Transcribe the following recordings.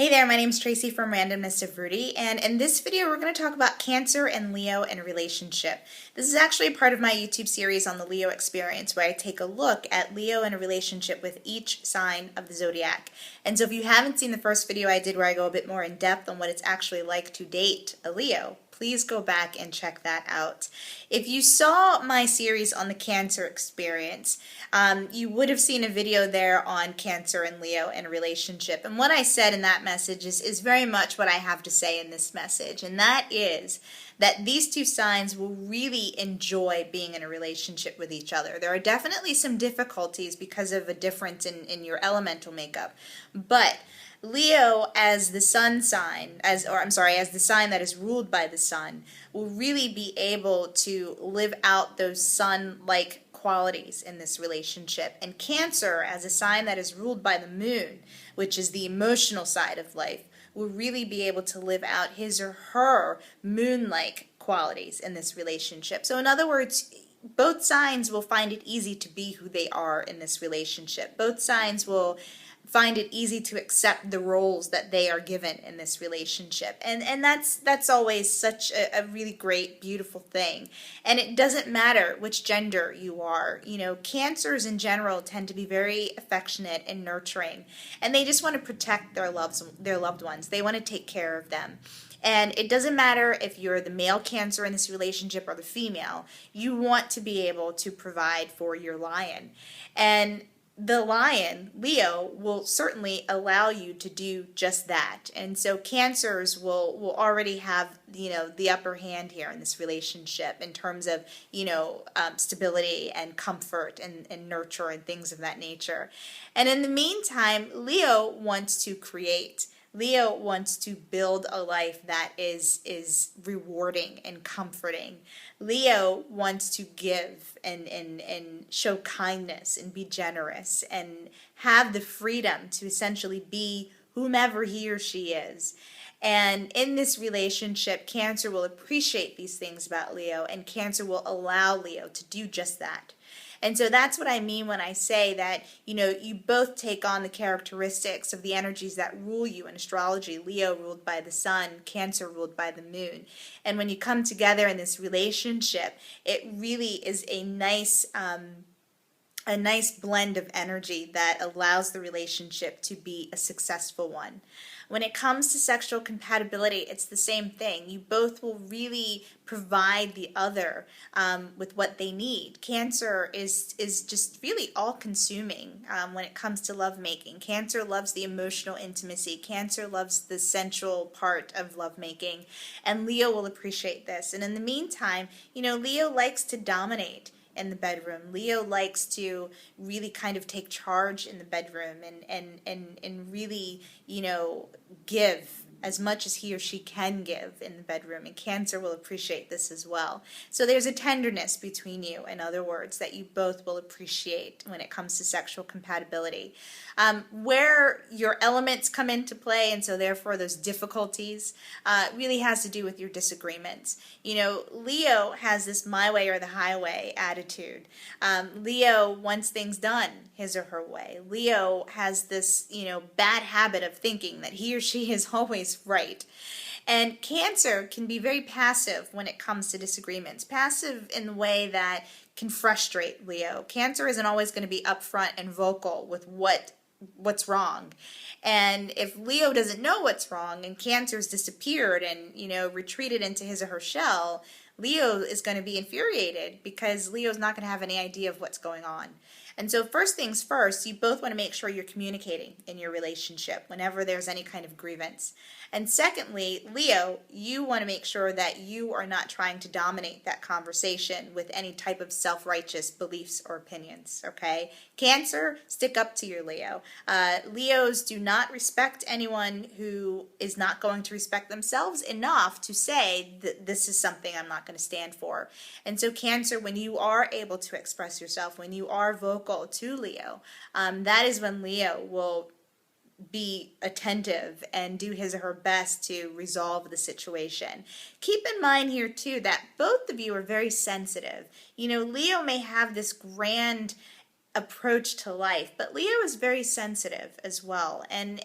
Hey there, my name's Tracy from Randomness of Rudy, and in this video we're going to talk about Cancer and Leo and relationship. This is actually a part of my YouTube series on the Leo experience where I take a look at Leo and a relationship with each sign of the zodiac. And so if you haven't seen the first video I did where I go a bit more in depth on what it's actually like to date a Leo, please go back and check that out. If you saw my series on the Cancer experience, you would have seen a video there on Cancer and Leo and relationship. And what I said in that message is very much what I have to say in this message. And that is that these two signs will really enjoy being in a relationship with each other. There are definitely some difficulties because of a difference in your elemental makeup. But Leo as the sun sign, as the sign that is ruled by the sun, will really be able to live out those sun-like qualities in this relationship. And Cancer as a sign that is ruled by the moon, which is the emotional side of life, will really be able to live out his or her moon-like qualities in this relationship. So in other words, both signs will find it easy to be who they are in this relationship. Both signs will find it easy to accept the roles that they are given in this relationship. And that's always such a really great, beautiful thing. And it doesn't matter which gender you are. You know, Cancers in general tend to be very affectionate and nurturing. And they just want to protect their loved ones. They want to take care of them. And it doesn't matter if you're the male Cancer in this relationship or the female. You want to be able to provide for your lion. And the lion, Leo, will certainly allow you to do just that. And so Cancers will already have, the upper hand here in this relationship in terms of, stability and comfort and nurture and things of that nature. And in the meantime, Leo wants to create. Leo wants to build a life that is rewarding and comforting. Leo wants to give and show kindness and be generous and have the freedom to essentially be whomever he or she is. And in this relationship, Cancer will appreciate these things about Leo, and Cancer will allow Leo to do just that. And so that's what I mean when I say that, you both take on the characteristics of the energies that rule you in astrology. Leo ruled by the sun, Cancer ruled by the moon. And when you come together in this relationship, it really is a nice blend of energy that allows the relationship to be a successful one. When it comes to sexual compatibility, it's the same thing. You both will really provide the other with what they need. Cancer is just really all-consuming when it comes to lovemaking. Cancer loves the emotional intimacy. Cancer loves the sensual part of lovemaking. And Leo will appreciate this. And in the meantime, Leo likes to dominate in the bedroom. Leo likes to really kind of take charge in the bedroom and really, give as much as he or she can give in the bedroom, and Cancer will appreciate this as well. So there's a tenderness between you, in other words, that you both will appreciate when it comes to sexual compatibility. Where your elements come into play, and so therefore those difficulties, really has to do with your disagreements. Leo has this my way or the highway attitude. Leo wants things done his or her way. Leo has this, bad habit of thinking that he or she is always right. And Cancer can be very passive when it comes to disagreements. Passive in the way that can frustrate Leo. Cancer isn't always going to be upfront and vocal with what's wrong. And if Leo doesn't know what's wrong and Cancer's disappeared and, retreated into his or her shell, Leo is going to be infuriated because Leo's not going to have any idea of what's going on. And so first things first, you both want to make sure you're communicating in your relationship whenever there's any kind of grievance. And secondly, Leo, you want to make sure that you are not trying to dominate that conversation with any type of self-righteous beliefs or opinions, okay? Cancer, stick up to your Leo. Leos do not respect anyone who is not going to respect themselves enough to say that this is something I'm not going to stand for. And so Cancer, when you are able to express yourself, when you are vocal to Leo, that is when Leo will be attentive and do his or her best to resolve the situation. Keep in mind here too that both of you are very sensitive. Leo may have this grand approach to life. But Leo is very sensitive as well, and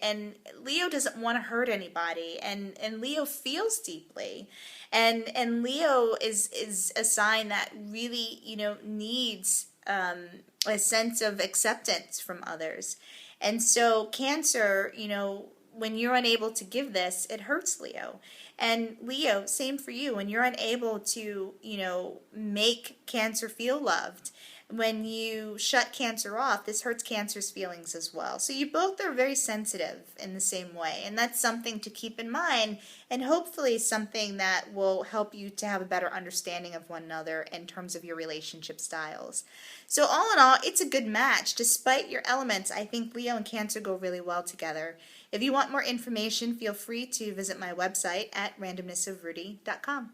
Leo doesn't want to hurt anybody, and Leo feels deeply, and Leo is a sign that really, needs a sense of acceptance from others. And so Cancer, when you're unable to give this, it hurts Leo. And Leo, same for you. When you're unable to, make Cancer feel loved, when you shut Cancer off, this hurts Cancer's feelings as well. So you both are very sensitive in the same way. And that's something to keep in mind, and hopefully something that will help you to have a better understanding of one another in terms of your relationship styles. So all in all, it's a good match. Despite your elements, I think Leo and Cancer go really well together. If you want more information, feel free to visit my website at randomnessofrudy.com.